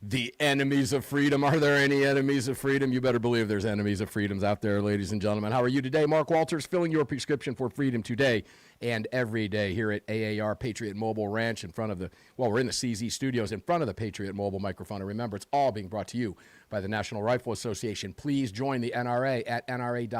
The enemies of freedom. Are there any enemies of freedom? You better believe there's enemies of freedoms out there, ladies and gentlemen. How are you today? Mark Walters, filling your prescription for freedom today and every day here at AAR Patriot Mobile Ranch in front of we're in the CZ studios in front of the Patriot Mobile microphone. And remember, it's all being brought to you by the National Rifle Association. Please join the NRA at nra.org/AAR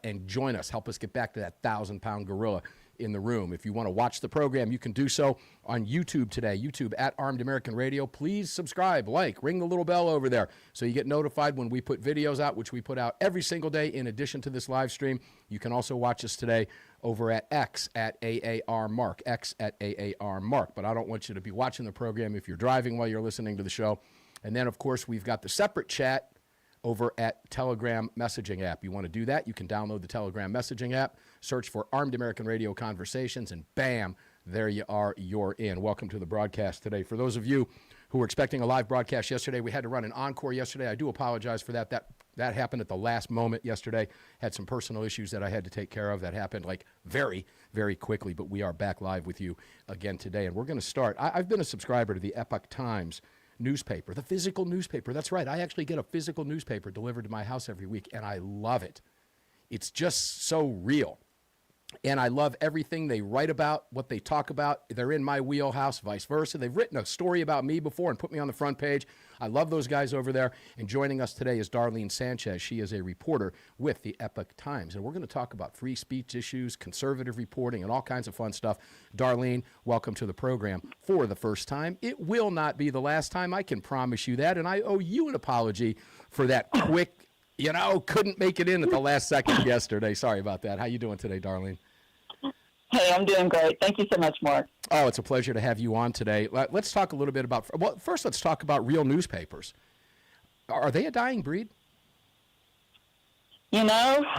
and join us. Help us get back to that 1,000-pound gorilla in the room. If you want to watch the program, you can do so on YouTube today, YouTube at Armed American Radio. Please subscribe, ring the little bell over there so you get notified when we put videos out, which we put out every single day in addition to this live stream. You can also watch us today over at X at AAR Mark, X at AAR Mark. But I don't want you to be watching the program if you're driving while you're listening to the show. And then, of course, we've got the separate chat over at Telegram messaging app. You want to do that, you can download the Telegram messaging app, search for Armed American Radio Conversations, and bam, there you are, you're in. Welcome to the broadcast today. For those of you who were expecting a live broadcast yesterday, we had to run an encore yesterday. I do apologize for that. That happened at the last moment yesterday. Had some personal issues that I had to take care of. That happened very, very quickly, but we are back live with you again today. And we're going to start. I've been a subscriber to the Epoch Times newspaper, the physical newspaper. That's right. I actually get a physical newspaper delivered to my house every week, and I love it. It's just so real. And I love everything they write about, what they talk about. They're in my wheelhouse, vice versa. They've written a story about me before and put me on the front page. I love those guys over there. And joining us today is Darlene Sanchez. She is a reporter with the Epoch Times. And we're going to talk about free speech issues, conservative reporting, and all kinds of fun stuff. Darlene, welcome to the program for the first time. It will not be the last time, I can promise you that. And I owe you an apology for that quick, couldn't make it in at the last second yesterday. Sorry about that. How you doing today, Darlene? Hey, I'm doing great. Thank you so much, Mark. Oh, it's a pleasure to have you on today. Let's talk a little bit about, first let's talk about real newspapers. Are they a dying breed? I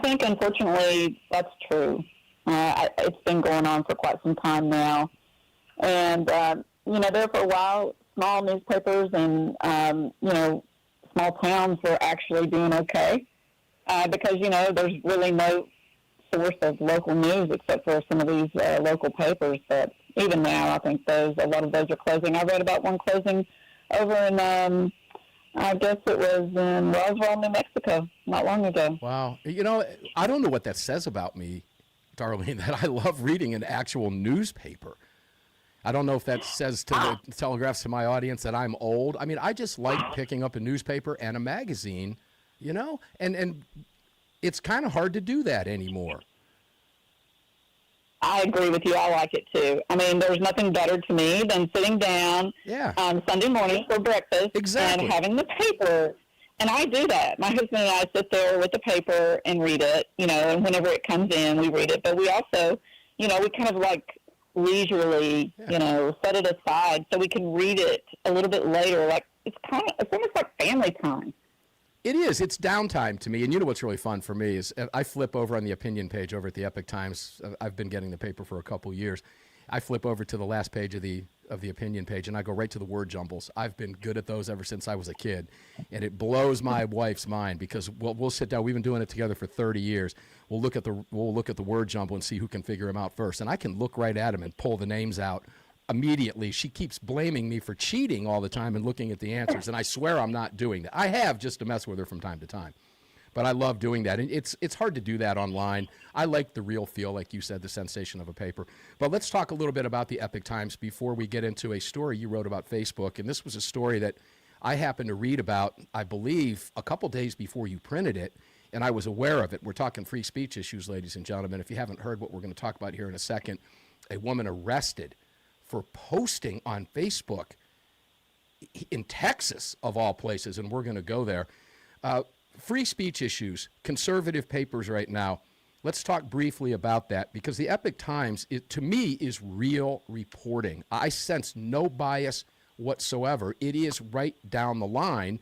think unfortunately that's true. It's been going on for quite some time now. And, there for a while, small newspapers and, small towns were actually doing okay because, there's really no source of local news except for some of these local papers. But even now, I think a lot of those are closing. I read about one closing over in, I guess it was in Roswell, New Mexico, not long ago. Wow. I don't know what that says about me, Darlene, that I love reading an actual newspaper. I don't know if that says telegraphs to my audience that I'm old. I mean, I just like picking up a newspaper and a magazine, and it's kind of hard to do that anymore. I agree with you. I like it too. I mean, there's nothing better to me than sitting down on Sunday morning for breakfast and having the paper. And I do that. My husband and I sit there with the paper and read it, and whenever it comes in, we read it. But we also, we kind of leisurely, set it aside so we can read it a little bit later. It's almost like family time. It is. It's downtime to me. And what's really fun for me is I flip over on the opinion page over at the Epoch Times. I've been getting the paper for a couple years. I flip over to the last page of the opinion page, and I go right to the word jumbles. I've been good at those ever since I was a kid. And it blows my wife's mind because we'll sit down. We've been doing it together for 30 years. We'll look at the word jumble and see who can figure them out first. And I can look right at them and pull the names out immediately. She keeps blaming me for cheating all the time and looking at the answers, and I swear I'm not doing that. I have, just to mess with her from time to time, but I love doing that. And it's hard to do that online. I like the real feel, like you said, the sensation of a paper. But let's talk a little bit about the Epoch Times before we get into a story you wrote about Facebook. And this was a story that I happened to read about, I believe, a couple days before you printed it, and I was aware of it. We're talking free speech issues, ladies and gentlemen. If you haven't heard what we're going to talk about here in a second, a woman arrested for posting on Facebook in Texas, of all places, and we're going to go there. Free speech issues, conservative papers right now. Let's talk briefly about that because the Epoch Times, to me, is real reporting. I sense no bias whatsoever. It is right down the line,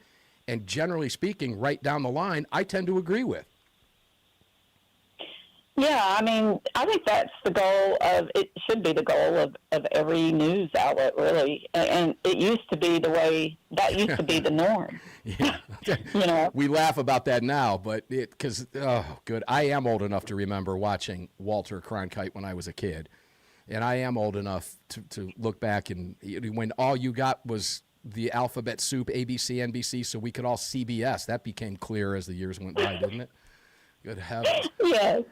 and generally speaking, right down the line, I tend to agree with. Yeah, I mean, I think that's it should be the goal of every news outlet, really. And it used to be used to be the norm. Yeah. We laugh about that now, but I am old enough to remember watching Walter Cronkite when I was a kid. And I am old enough to look back and when all you got was the alphabet soup, ABC, NBC, so we could all CBS. That became clear as the years went by, didn't it? Good heavens. Yes.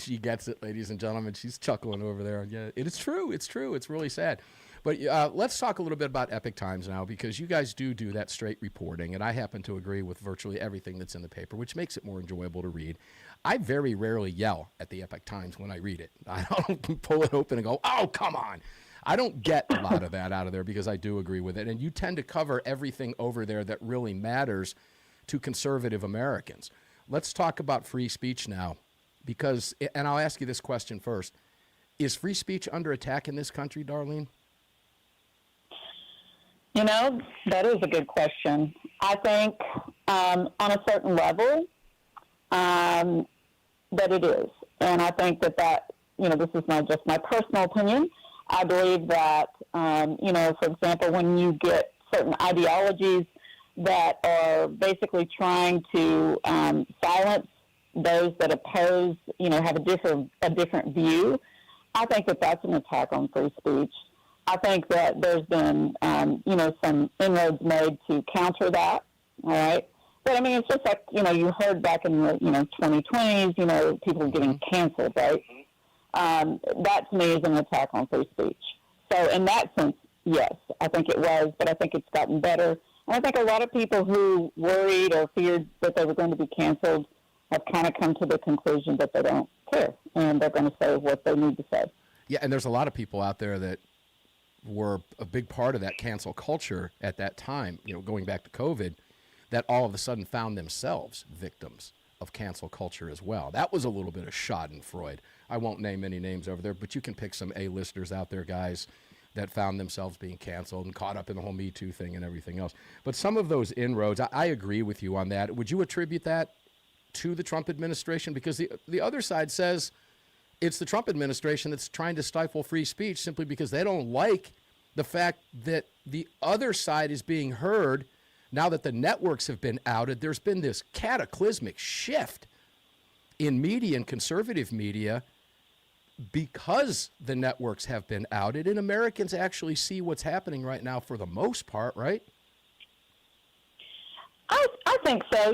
She gets it, ladies and gentlemen. She's chuckling over there. Yeah, it is true. It's true. It's really sad. But let's talk a little bit about Epic Times now, because you guys do that straight reporting, and I happen to agree with virtually everything that's in the paper, which makes it more enjoyable to read. I very rarely yell at the Epic Times when I read it. I don't pull it open and go, oh, come on. I don't get a lot of that out of there because I do agree with it. And you tend to cover everything over there that really matters to conservative Americans. Let's talk about free speech now, because, and I'll ask you this question first. Is free speech under attack in this country, Darlene? You know, that is a good question. I think on a certain level that it is. And I think that this is just my personal opinion. I believe that, for example, when you get certain ideologies that are basically trying to silence those that oppose, have a different view, I think that that's an attack on free speech. I think that there's been, some inroads made to counter that, all right? But, I mean, it's just like, you heard back in the, 2020s, people getting canceled, right? That, to me, is an attack on free speech. So, in that sense, yes, I think it was, but I think it's gotten better. And I think a lot of people who worried or feared that they were going to be canceled have kind of come to the conclusion that they don't care, and they're going to say what they need to say. Yeah, and there's a lot of people out there that were a big part of that cancel culture at that time, going back to COVID, that all of a sudden found themselves victims of cancel culture as well. That was a little bit of schadenfreude. I won't name any names over there, but you can pick some A-listers out there, guys, that found themselves being canceled and caught up in the whole Me Too thing and everything else. But some of those inroads, I agree with you on that. Would you attribute that to the Trump administration? Because the other side says it's the Trump administration that's trying to stifle free speech simply because they don't like the fact that the other side is being heard. Now that the networks have been outed, there's been this cataclysmic shift in media and conservative media because the networks have been outed, and Americans actually see what's happening right now for the most part, right? I think so.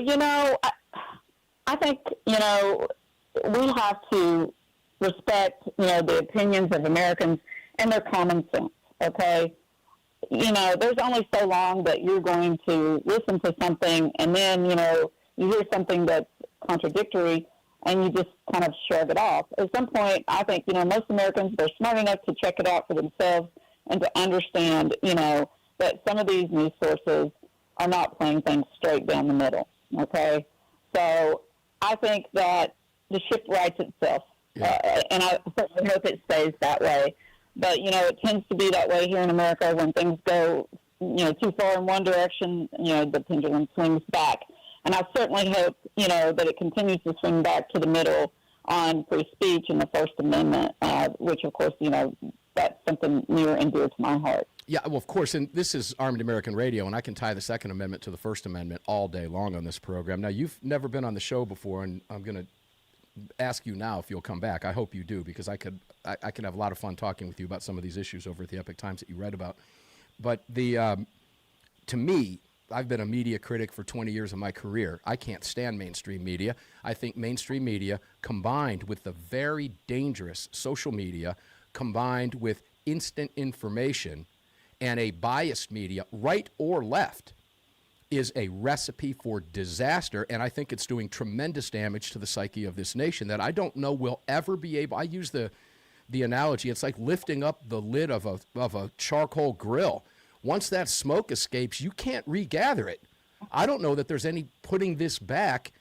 I think, we have to respect, the opinions of Americans and their common sense, okay? There's only so long that you're going to listen to something and then, you hear something that's contradictory and you just kind of shrug it off. At some point, I think, most Americans, they're smart enough to check it out for themselves and to understand, that some of these news sources are not playing things straight down the middle, okay? So I think that the ship rights itself, and I certainly hope it stays that way. But, it tends to be that way here in America when things go, too far in one direction, the pendulum swings back. And I certainly hope, that it continues to swing back to the middle on free speech and the First Amendment, which, of course, that's something near and dear to my heart. Yeah, well, of course, and this is Armed American Radio, and I can tie the Second Amendment to the First Amendment all day long on this program. Now, you've never been on the show before, and I'm going to ask you now if you'll come back. I hope you do, because I could have a lot of fun talking with you about some of these issues over at the Epic Times that you read about. But to me, I've been a media critic for 20 years of my career. I can't stand mainstream media. I think mainstream media, combined with the very dangerous social media, combined with instant information and a biased media, right or left, is a recipe for disaster, and I think it's doing tremendous damage to the psyche of this nation that I don't know will ever be able. I use the analogy, it's like lifting up the lid of a charcoal grill. Once that smoke escapes, you can't regather it. I don't know that there's any putting this back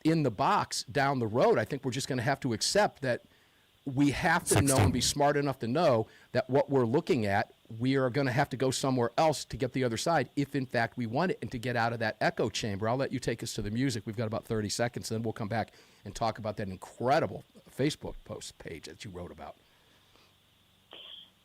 in the box down the road. I think we're just going to have to accept that we have to know and be smart enough to know that what we're looking at, we are going to have to go somewhere else to get the other side if, in fact, we want it, and to get out of that echo chamber. I'll let you take us to the music. We've got about 30 seconds, then we'll come back and talk about that incredible Facebook post page that you wrote about.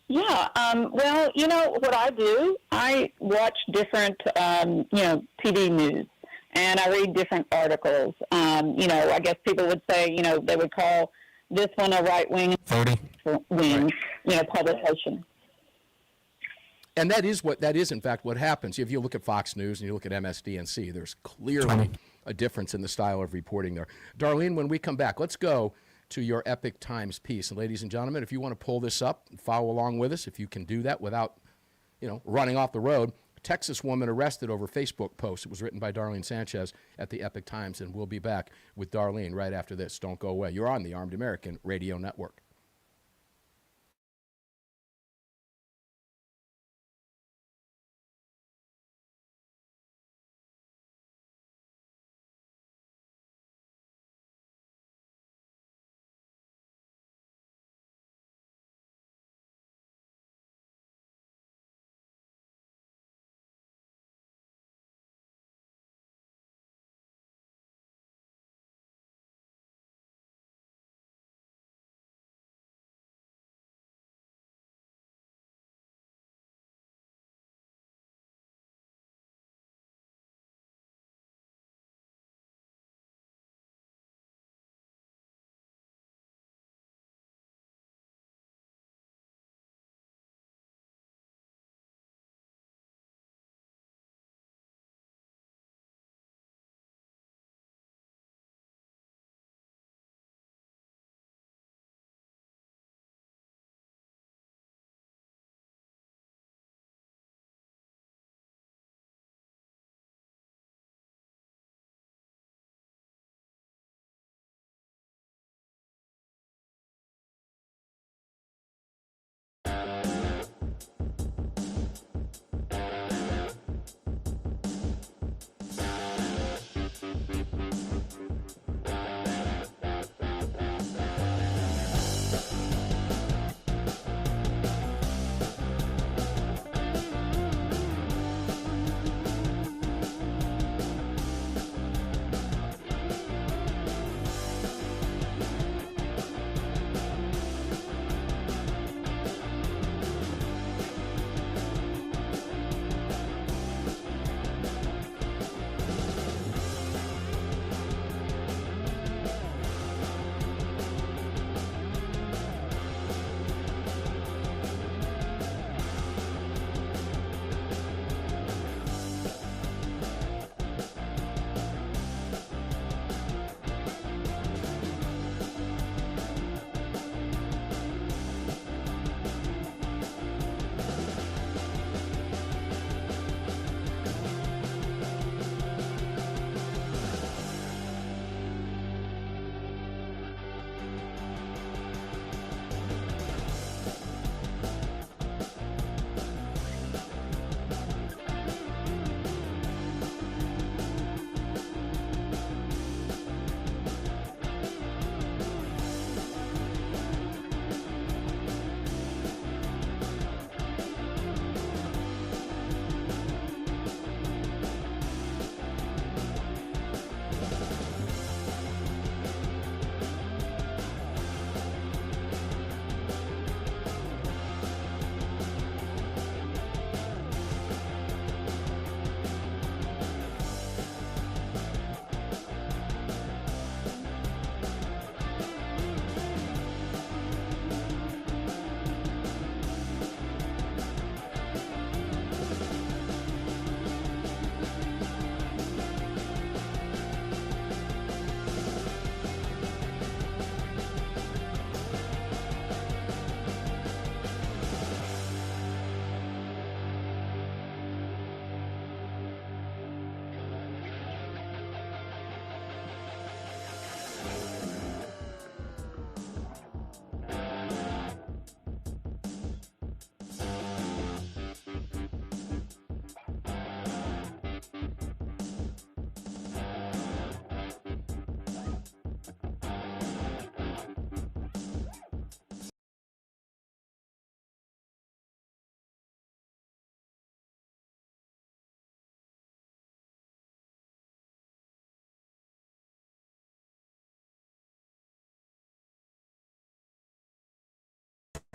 Yeah, well, what I do, I watch different, TV news, and I read different articles. I guess people would say, they would call this one a right-wing wing. publication. And that is in fact what happens. If you look at Fox News and you look at MSDNC, there's clearly a difference in the style of reporting there. Darlene, when we come back, let's go to your Epic Times piece. And ladies and gentlemen, if you want to pull this up and follow along with us, if you can do that without, running off the road, Texas woman arrested over Facebook post. It was written by Darlene Sanchez at the Epic Times, and we'll be back with Darlene right after this. Don't go away. You're on the Armed American Radio Network.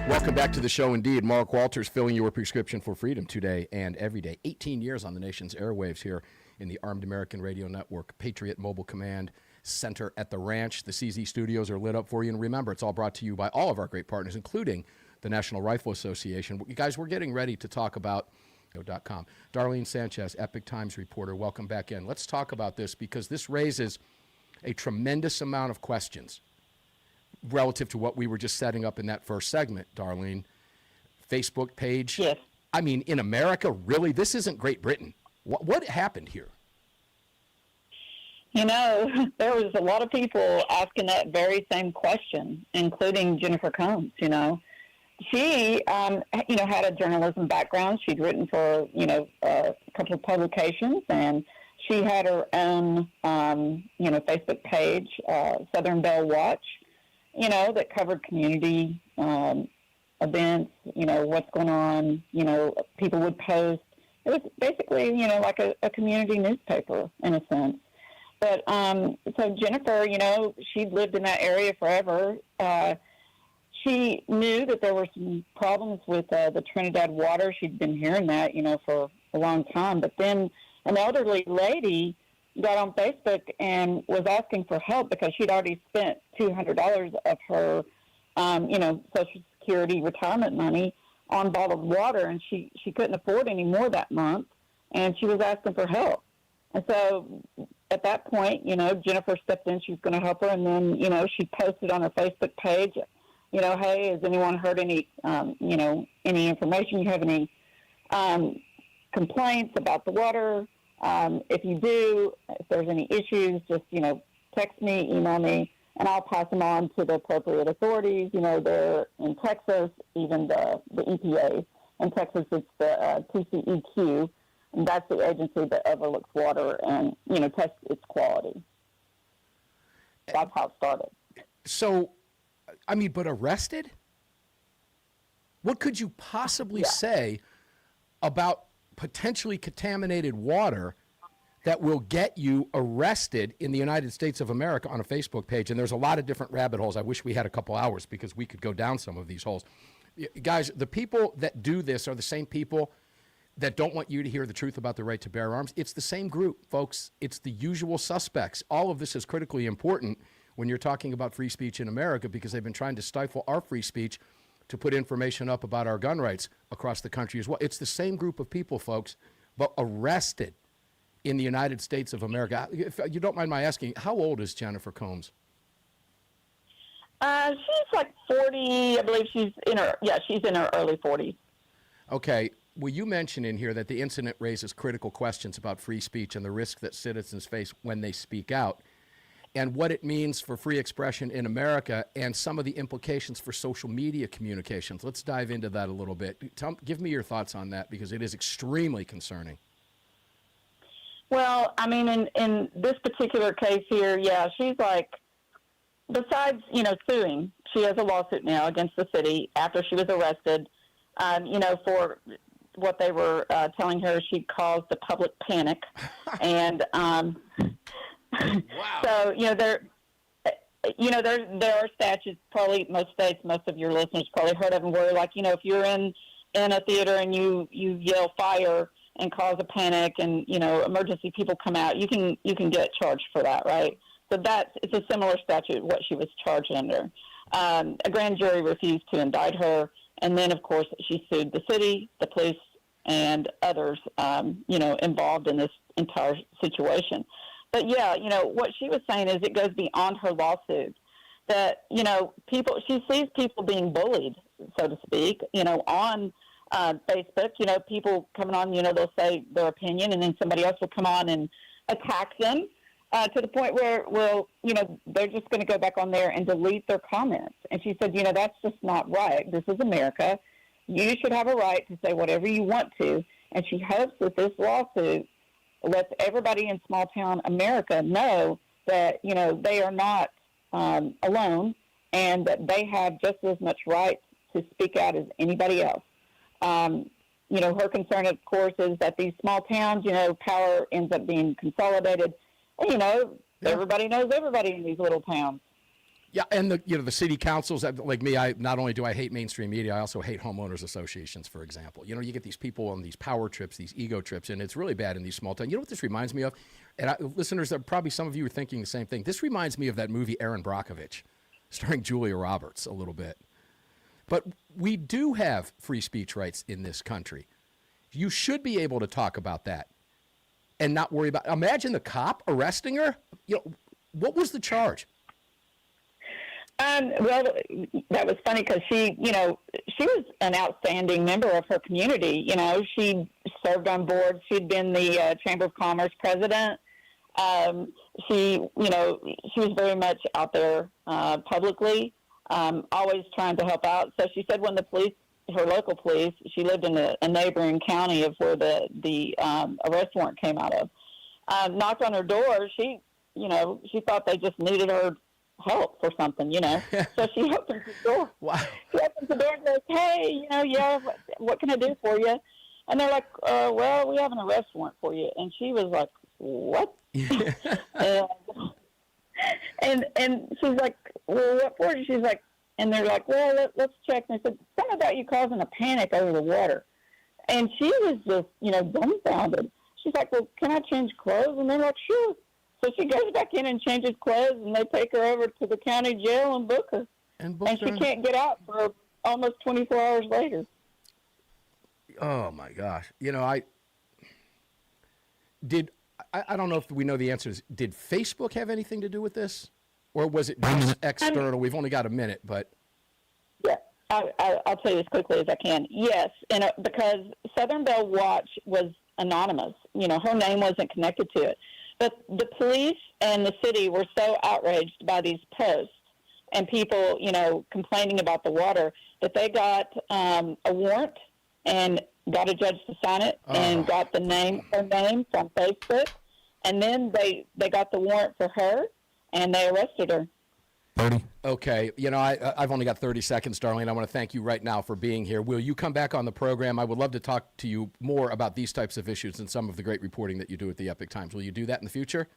Welcome back to the show indeed. Mark Walters filling your prescription for freedom today and every day. 18 years on the nation's airwaves here in the Armed American Radio Network, Patriot Mobile Command Center at the Ranch. The CZ studios are lit up for you. And remember, it's all brought to you by all of our great partners, including the National Rifle Association. You guys, we're getting ready to talk about .com. Darlene Sanchez, Epic Times reporter, welcome back in. Let's talk about this because this raises a tremendous amount of questions relative to what we were just setting up in that first segment, Darlene. Facebook page. Yes. I mean, in America, really, this isn't Great Britain. What happened here? You know, there was a lot of people asking that very same question, including Jennifer Combs, you know. She, had a journalism background. She'd written for, a couple of publications, and she had her own, Facebook page, Southern Bell Watch, that covered community events, what's going on, people would post. It was basically, like a community newspaper in a sense. But so Jennifer, she'd lived in that area forever. She knew that there were some problems with the Trinidad water. She'd been hearing that, for a long time. But then an elderly lady got on Facebook and was asking for help because she'd already spent $200 of her, Social Security retirement money on bottled water, and she couldn't afford any more that month, and she was asking for help. And so at that point, Jennifer stepped in. She was going to help her, and then, she posted on her Facebook page, hey, has anyone heard any, any information? You have any complaints about the water? If you do, if there's any issues, just, text me, email me, and I'll pass them on to the appropriate authorities. They're in Texas, even the EPA. In Texas, it's the TCEQ, and that's the agency that overlooks water and, tests its quality. That's how it started. So, but arrested? What could you possibly say about potentially contaminated water that will get you arrested in the United States of America on a Facebook page? And there's a lot of different rabbit holes. I wish we had a couple hours because we could go down some of these holes. Guys, the people that do this are the same people that don't want you to hear the truth about the right to bear arms. It's the same group, folks. It's the usual suspects. All of this is critically important when you're talking about free speech in America because they've been trying to stifle our free speech to put information up about our gun rights across the country as well. It's the same group of people, folks, but arrested in the United States of America. If you don't mind my asking, how old is Jennifer Combs? She's like 40. I believe she's in her early 40s. Okay. Well, you mentioned in here that the incident raises critical questions about free speech and the risk that citizens face when they speak out, and what it means for free expression in America and some of the implications for social media communications. Let's dive into that a little bit. Give me your thoughts on that because it is extremely concerning. Well, in this particular case here, she's like, besides, suing, she has a lawsuit now against the city after she was arrested, for what they were telling her she caused a public panic. And Wow. So, there are statutes, probably most states, most of your listeners probably heard of them, where, like, if you're in a theater and you yell fire and cause a panic and, emergency people come out, you can get charged for that, right? So it's a similar statute, what she was charged under. A grand jury refused to indict her, and then, of course, she sued the city, the police, and others, involved in this entire situation. But, what she was saying is it goes beyond her lawsuit. That, she sees people being bullied, so to speak, on Facebook. People coming on, they'll say their opinion, and then somebody else will come on and attack them to the point where, they're just going to go back on there and delete their comments. And she said, that's just not right. This is America. You should have a right to say whatever you want to. And she hopes that this lawsuit lets everybody in small town America know that, they are not alone and that they have just as much right to speak out as anybody else. Her concern, of course, is that these small towns, power ends up being consolidated. And, everybody knows everybody in these little towns. Yeah, and the city councils, like me, I not only do I hate mainstream media, I also hate homeowners associations, for example. You get these people on these power trips, these ego trips, and it's really bad in these small towns. You know what this reminds me of? And listeners, probably some of you are thinking the same thing. This reminds me of that movie Erin Brockovich, starring Julia Roberts a little bit. But we do have free speech rights in this country. You should be able to talk about that and not worry about. Imagine the cop arresting her. What was the charge? Well, that was funny because she was an outstanding member of her community. She served on boards. She'd been the Chamber of Commerce president. She was very much out there publicly, always trying to help out. So she said when the police, her local police, she lived in a neighboring county of where the arrest warrant came out of, knocked on her door. She thought they just needed her help for something, So she opens the door. Wow. She opens the door and goes, "Hey, what can I do for you?" And they're like, "Well, we have an arrest warrant for you." And she was like, "What?" and she's like, "Well, what for?" She's like, and they're like, "Well, let's check." And they said, "Something about you causing a panic over the water." And she was just, dumbfounded. She's like, "Well, can I change clothes?" And they're like, "Sure." So she goes back in and changes clothes, and they take her over to the county jail and book her. And she can't get out for almost 24 hours later. Oh, my gosh. I don't know if we know the answers. Did Facebook have anything to do with this? Or was it just external? We've only got a minute, but... Yeah, I'll tell you as quickly as I can. Yes, and because Southern Bell Watch was anonymous. Her name wasn't connected to it. But the police and the city were so outraged by these posts and people, complaining about the water that they got a warrant and got a judge to sign it and got her name from Facebook. And then they got the warrant for her and they arrested her. 30. Okay. I've only got 30 seconds, Darlene. I want to thank you right now for being here. Will you come back on the program? I would love to talk to you more about these types of issues and some of the great reporting that you do at the Epic Times. Will you do that in the future?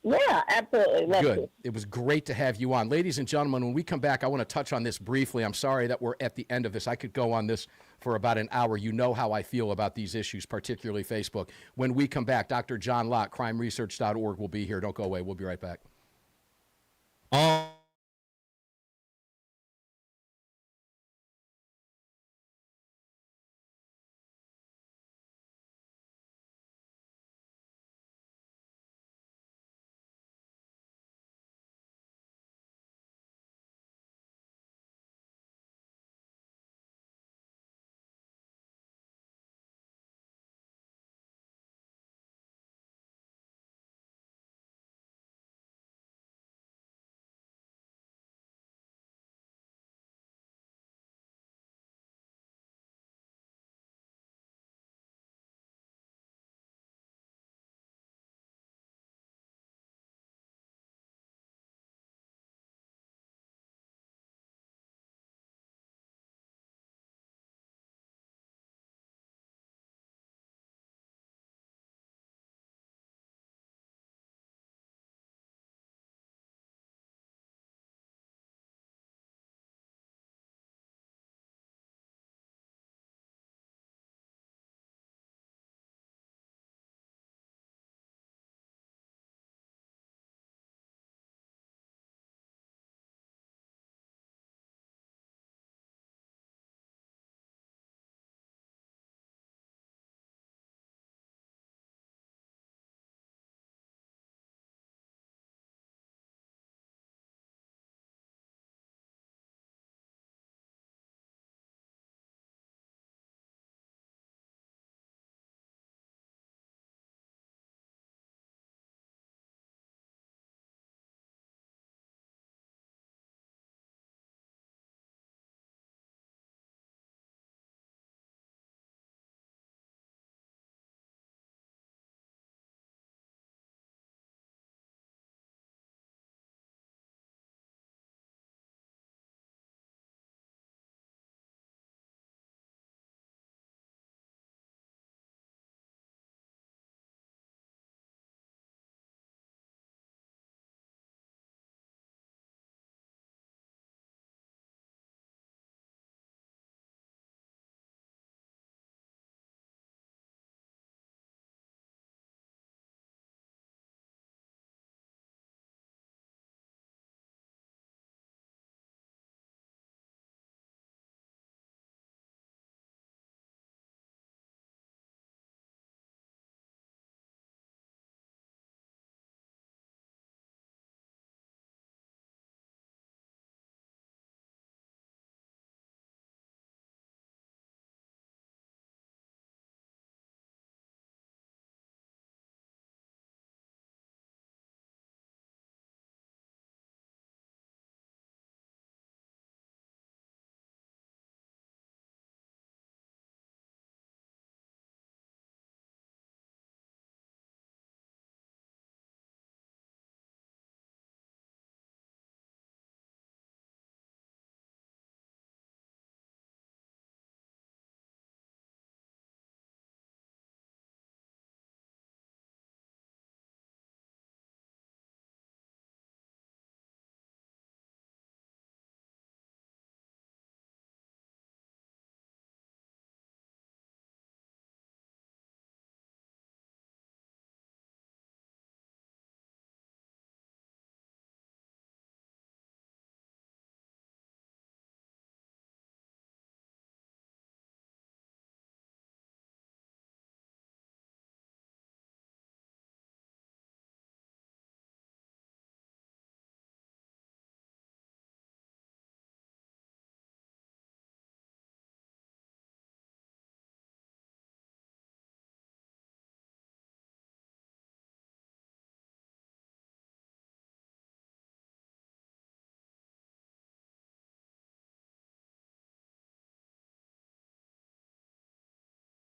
Yeah, absolutely. Love Good. to. It was great to have you on. Ladies and gentlemen, when we come back, I want to touch on this briefly. I'm sorry that we're at the end of this. I could go on this for about an hour. You know how I feel about these issues, particularly Facebook. When we come back, Dr. John Lott, crimeresearch.org, will be here. Don't go away. We'll be right back.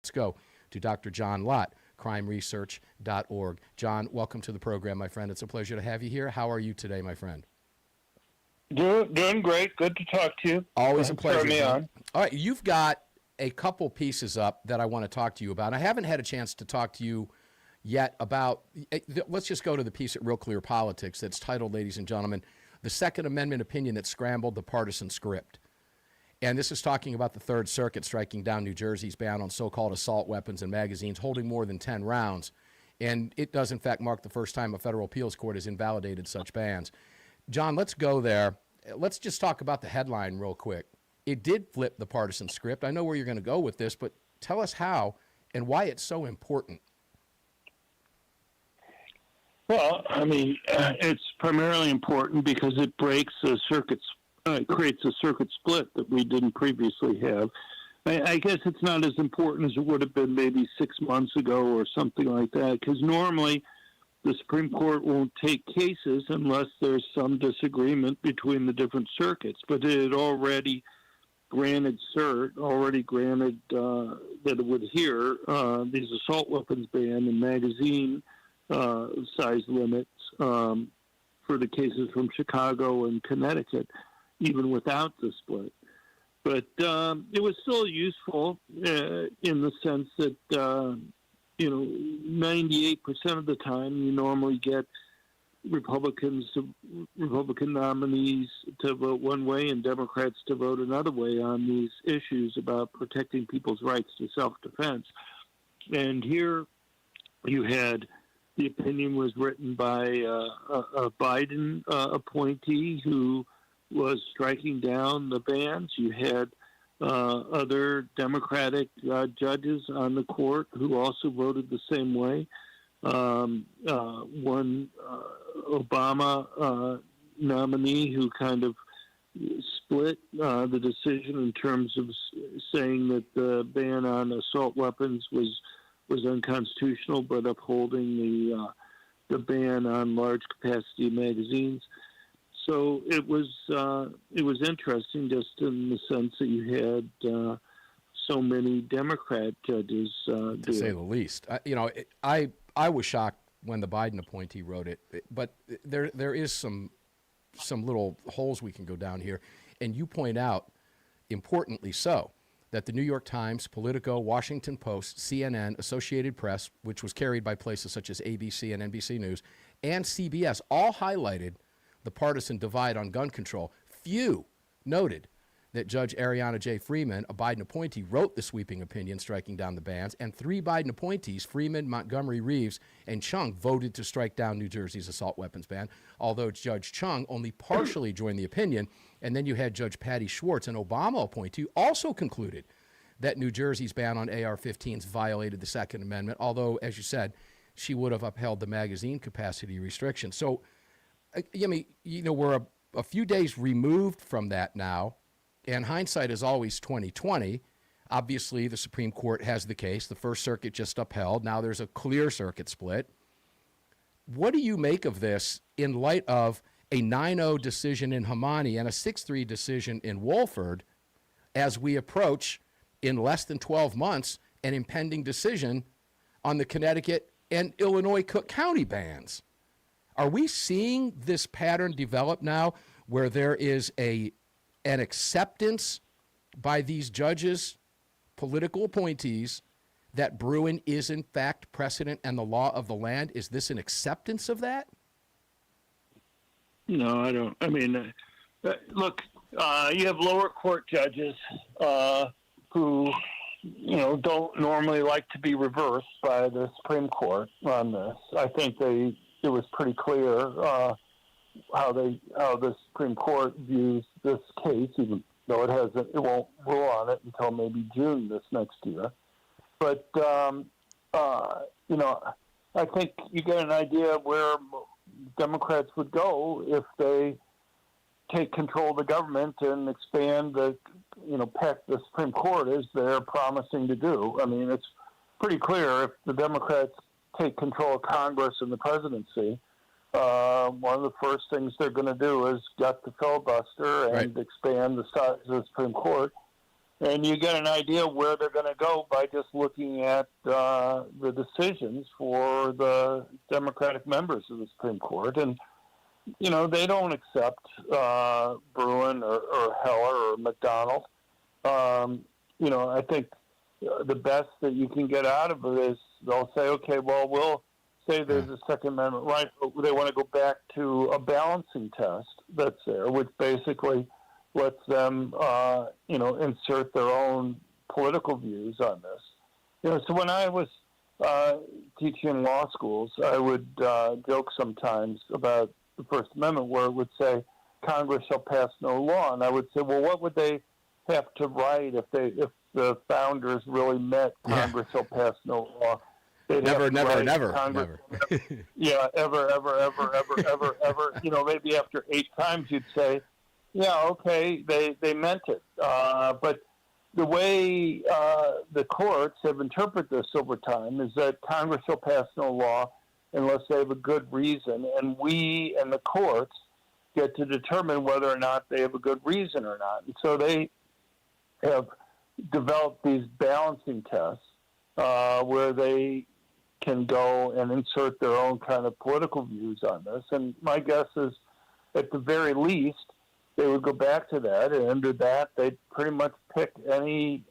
Let's go to Dr. John Lott, crimeresearch.org. John, welcome to the program, my friend. It's a pleasure to have you here. How are you today, my friend? Doing great. Good to talk to you. Always a pleasure. Me on. All right, you've got a couple pieces up that I want to talk to you about. I haven't had a chance to talk to you yet about, let's just go to the piece at Real Clear Politics that's titled, ladies and gentlemen, The Second Amendment Opinion That Scrambled the Partisan Script. And this is talking about the Third Circuit striking down New Jersey's ban on so-called assault weapons and magazines holding more than 10 rounds. And it does, in fact, mark the first time a federal appeals court has invalidated such bans. John, let's go there. Let's just talk about the headline real quick. It did flip the partisan script. I know where you're going to go with this, but tell us how and why it's so important. Well, I mean, it's primarily important because it breaks a circuit, creates a circuit split that we didn't previously have. I guess it's not as important as it would have been maybe 6 months ago or something like that, because normally the Supreme Court won't take cases unless there's some disagreement between the different circuits. But it had already granted cert, already granted that it would hear these assault weapons ban and magazine size limits for the cases from Chicago and Connecticut, even without the split. But it was still useful in the sense that, 98% of the time you normally get Republican nominees to vote one way and Democrats to vote another way on these issues about protecting people's rights to self-defense. And here you had the opinion was written by a Biden appointee who was striking down the bans. You had other Democratic judges on the court who also voted the same way. One Obama nominee who kind of split the decision in terms of saying that the ban on assault weapons was unconstitutional, but upholding the ban on large capacity magazines. So it was interesting just in the sense that you had so many Democrat judges to say the least. I was shocked when the Biden appointee wrote it, but there is some little holes we can go down here, and you point out, importantly so, that the New York Times, Politico, Washington Post, CNN, Associated Press, which was carried by places such as ABC and NBC News, and CBS all highlighted the partisan divide on gun control. Few noted that Judge Ariana J. Freeman, a Biden appointee, wrote the sweeping opinion striking down the bans, and 3 Biden appointees, Freeman, Montgomery, Reeves, and Chung, voted to strike down New Jersey's assault weapons ban, although Judge Chung only partially joined the opinion. And then you had Judge Patty Schwartz, an Obama appointee, who also concluded that New Jersey's ban on AR-15s violated the Second Amendment, although, as you said, she would have upheld the magazine capacity restriction. So, we're a few days removed from that now, and hindsight is always 20/20. Obviously, the Supreme Court has the case. The First Circuit just upheld. Now there's a clear circuit split. What do you make of this in light of a 9-0 decision in Hamani and a 6-3 decision in Wolford as we approach, in less than 12 months, an impending decision on the Connecticut and Illinois Cook County bans? Are we seeing this pattern develop now where there is an acceptance by these judges, political appointees, that Bruin is in fact precedent and the law of the land? Is this an acceptance of that? No, I don't. I mean, look, you have lower court judges who, don't normally like to be reversed by the Supreme Court on this. I think it was pretty clear how the Supreme Court views this case, even though it won't rule on it until maybe June this next year. But I think you get an idea of where Democrats would go if they take control of the government and expand pack the Supreme Court as they're promising to do. I mean, it's pretty clear if the Democrats take control of Congress and the presidency, one of the first things they're going to do is gut the filibuster and expand the size of the Supreme Court. And you get an idea where they're going to go by just looking at the decisions for the Democratic members of the Supreme Court. And, they don't accept Bruin or Heller or McDonald. I think the best that you can get out of it is they'll say, okay, well, we'll say there's a Second Amendment right, but they want to go back to a balancing test that's there, which basically lets them, insert their own political views on this. So when I was teaching in law schools, I would joke sometimes about the First Amendment, where it would say, Congress shall pass no law. And I would say, well, what would they have to write if the founders really meant Congress shall pass no law? Never. Yeah, ever. Maybe after 8 times you'd say, yeah, okay, they meant it. But the way the courts have interpreted this over time is that Congress shall pass no law unless they have a good reason, and we and the courts get to determine whether or not they have a good reason or not. And so they have developed these balancing tests where they can go and insert their own kind of political views on this. And my guess is, at the very least, they would go back to that, and under that, they'd pretty much pick every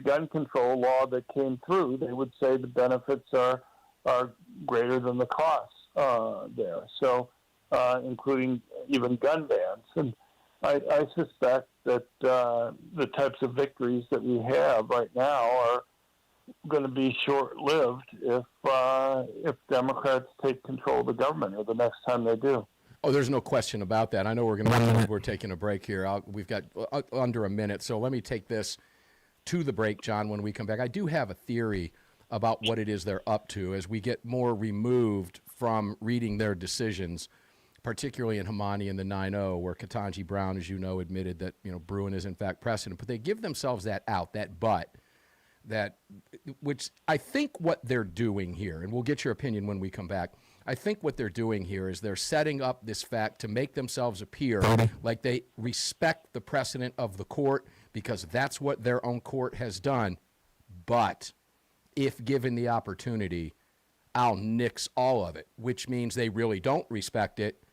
gun control law that came through. They would say the benefits are greater than the costs there. So, including even gun bans. And I suspect that the types of victories that we have right now are going to be short-lived if Democrats take control of the government, or the next time they do. Oh, there's no question about that. I know we're taking a break here. We've got under a minute, so let me take this to the break, John, when we come back. I do have a theory about what it is they're up to as we get more removed from reading their decisions, particularly in Hamani and the 9-0, where Ketanji Brown, as you know, admitted that Bruin is in fact precedent. But they give themselves that out, which I think what they're doing here, and we'll get your opinion when we come back, I think what they're doing here is they're setting up this fact to make themselves appear like they respect the precedent of the court, because that's what their own court has done. But if given the opportunity, I'll nix all of it, which means they really don't respect it.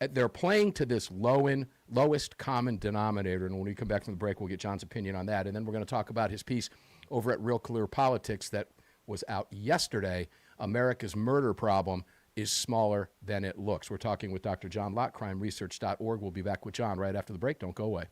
They're playing to this lowest common denominator. And when we come back from the break, we'll get John's opinion on that. And then we're going to talk about his piece over at Real Clear Politics that was out yesterday. America's murder problem is smaller than it looks. We're talking with Dr. John Lott, crimeresearch.org. We'll be back with John right after the break. Don't go away.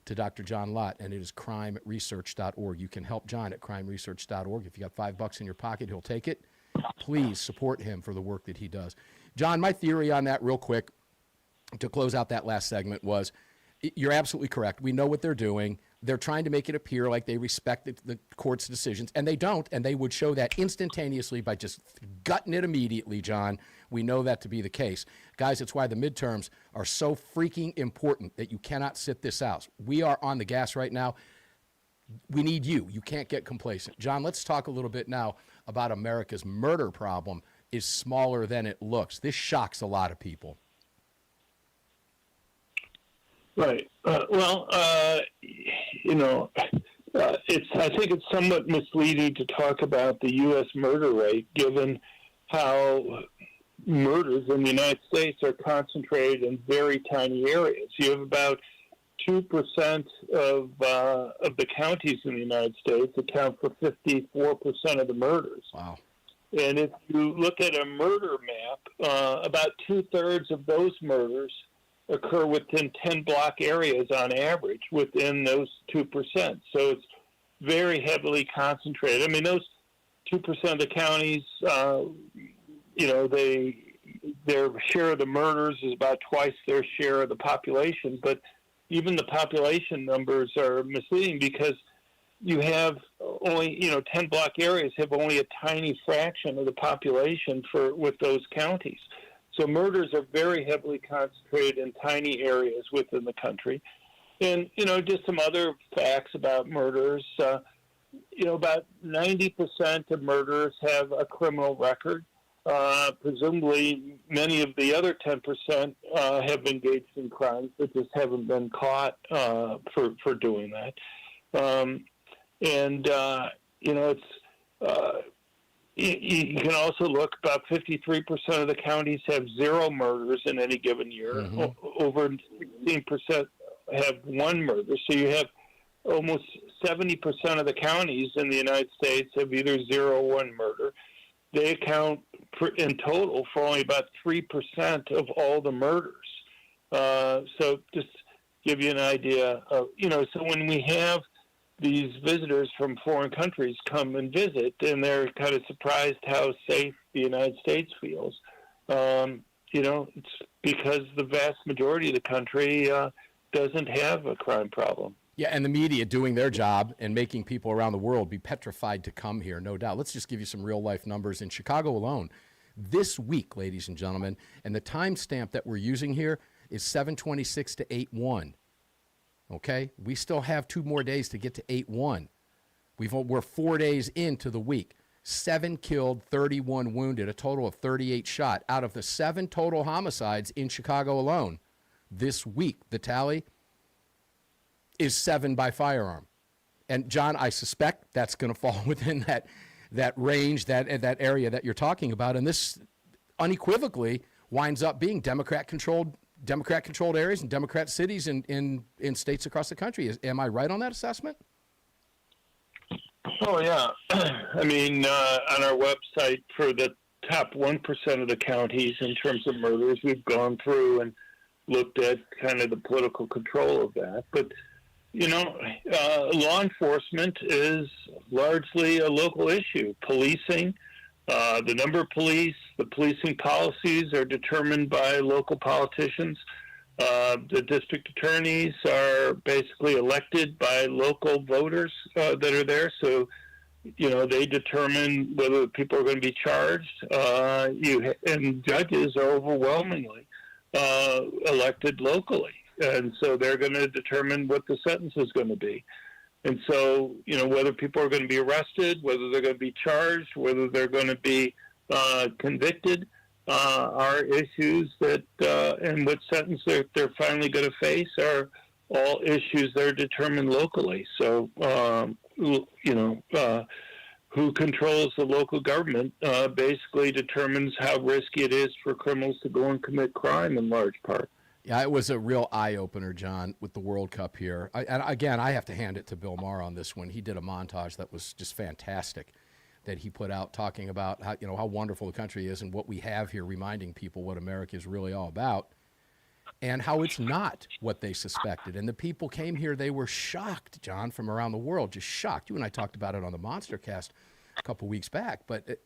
to Dr. John Lott, and it is crimeresearch.org. You can help John at crimeresearch.org. If you got $5 in your pocket, he'll take it. Please support him for the work that he does. John, my theory on that real quick to close out that last segment was you're absolutely correct. We know what they're doing. They're trying to make it appear like they respect the court's decisions, and they don't, and they would show that instantaneously by just gutting it immediately, John. We know that to be the case. Guys, it's why the midterms are so freaking important that you cannot sit this out. We are on the gas right now. We need you. You can't get complacent. John, let's talk a little bit now about America's murder problem is smaller than it looks. This shocks a lot of people. Right. I think it's somewhat misleading to talk about the U.S. murder rate, given how murders in the United States are concentrated in very tiny areas. You have about 2% of the counties in the United States account for 54% of the murders. Wow. And if you look at a murder map, about 2/3 of those murders occur within 10-block areas on average within those 2%. So it's very heavily concentrated. I mean, those 2% of the counties, their share of the murders is about twice their share of the population. But even the population numbers are misleading because you have only, 10-block areas have only a tiny fraction of the population with those counties. So murders are very heavily concentrated in tiny areas within the country. And, just some other facts about murders. About 90% of murderers have a criminal record. Presumably, many of the other 10% have engaged in crimes but just haven't been caught for doing that. You can also look, about 53% of the counties have zero murders in any given year. Mm-hmm. Over 16% have one murder. So you have almost 70% of the counties in the United States have either zero or one murder. They account in total for only about 3% of all the murders. So just give you an idea of, so when we have these visitors from foreign countries come and visit, and they're kind of surprised how safe the United States feels. It's because the vast majority of the country doesn't have a crime problem. Yeah, and the media doing their job and making people around the world be petrified to come here, no doubt. Let's just give you some real-life numbers. In Chicago alone, this week, ladies and gentlemen, and the timestamp that we're using here is 7/26 to 8/1. Okay, we still have 2 more days to get to 8/1. We're 4 days into the week. 7 killed, 31 wounded, a total of 38 shot. Out of the 7 total homicides in Chicago alone this week, the tally is 7 by firearm. And John, I suspect that's going to fall within that range, that area that you're talking about. And this unequivocally winds up being Democrat-controlled areas and Democrat cities in states across the country. Am I right on that assessment? Oh, yeah. I mean, on our website for the top 1% of the counties in terms of murders, we've gone through and looked at kind of the political control of that. But, law enforcement is largely a local issue. Policing, the number of police, the policing policies are determined by local politicians. The district attorneys are basically elected by local voters that are there. So, they determine whether people are going to be charged. And judges are overwhelmingly elected locally. And so they're going to determine what the sentence is going to be. And so, whether people are going to be arrested, whether they're going to be charged, whether they're going to be convicted, are issues that, and what sentence they're finally going to face are all issues that are determined locally. So, who controls the local government basically determines how risky it is for criminals to go and commit crime in large part. Yeah, it was a real eye-opener, John, with the World Cup here. And again, I have to hand it to Bill Maher on this one. He did a montage that was just fantastic that he put out talking about how wonderful the country is and what we have here, reminding people what America is really all about. and how it's not what they suspected. And the people came here, they were shocked, John, from around the world, just shocked. You and I talked about it on the Monster Cast a couple weeks back. But,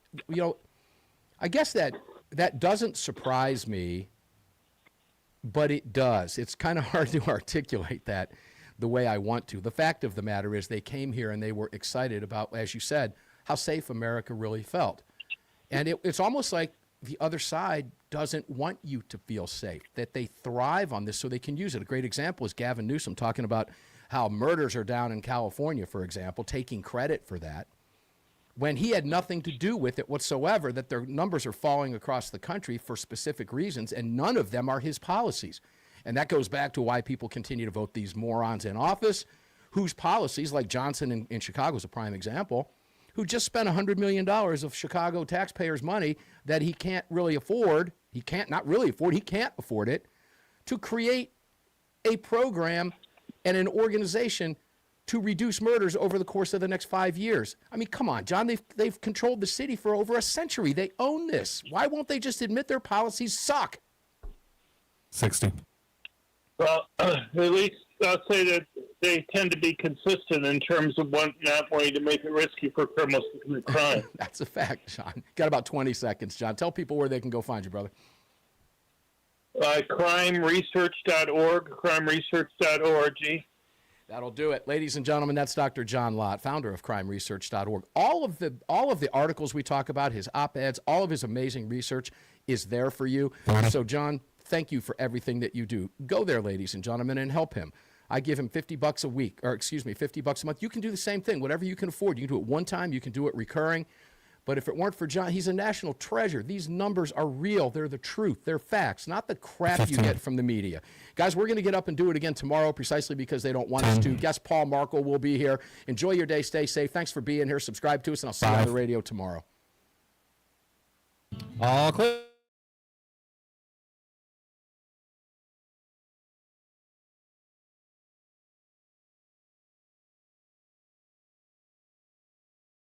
I guess that doesn't surprise me, but it does. It's kind of hard to articulate that the way I want to. The fact of the matter is they came here and they were excited about, as you said, how safe America really felt. And it's almost like the other side doesn't want you to feel safe, that they thrive on this so they can use it. A great example is Gavin Newsom talking about how murders are down in California, for example, taking credit for that, when he had nothing to do with it whatsoever, that their numbers are falling across the country for specific reasons, and none of them are his policies. And that goes back to why people continue to vote these morons in office, whose policies, like Johnson in Chicago is a prime example, who just spent $100 million of Chicago taxpayers' money that he can't really afford. He can't afford it, to create a program and an organization to reduce murders over the course of the next 5 years. I mean, come on, John, they've controlled the city for over a century. They own this. Why won't they just admit their policies suck? 60. Well, at least I'll say that they tend to be consistent in terms of not wanting to make it risky for criminals to commit crime. That's a fact, John. Got about 20 seconds, John. Tell people where they can go find you, brother. Crimeresearch.org, crimeresearch.org. That'll do it. Ladies and gentlemen, that's Dr. John Lott, founder of crimeresearch.org. All of the articles we talk about, his op-eds, all of his amazing research is there for you. So, John, thank you for everything that you do. Go there, ladies and gentlemen, and help him. I give him $50 a week, or excuse me, $50 a month. You can do the same thing, whatever you can afford. You can do it one time. You can do it recurring. But if it weren't for John, he's a national treasure. These numbers are real. They're the truth. They're facts, not the crap you get from the media. Guys, we're going to get up and do it again tomorrow precisely because they don't want us to. Guest Paul Markle will be here. Enjoy your day. Stay safe. Thanks for being here. Subscribe to us, and I'll see you on the radio tomorrow. All clear.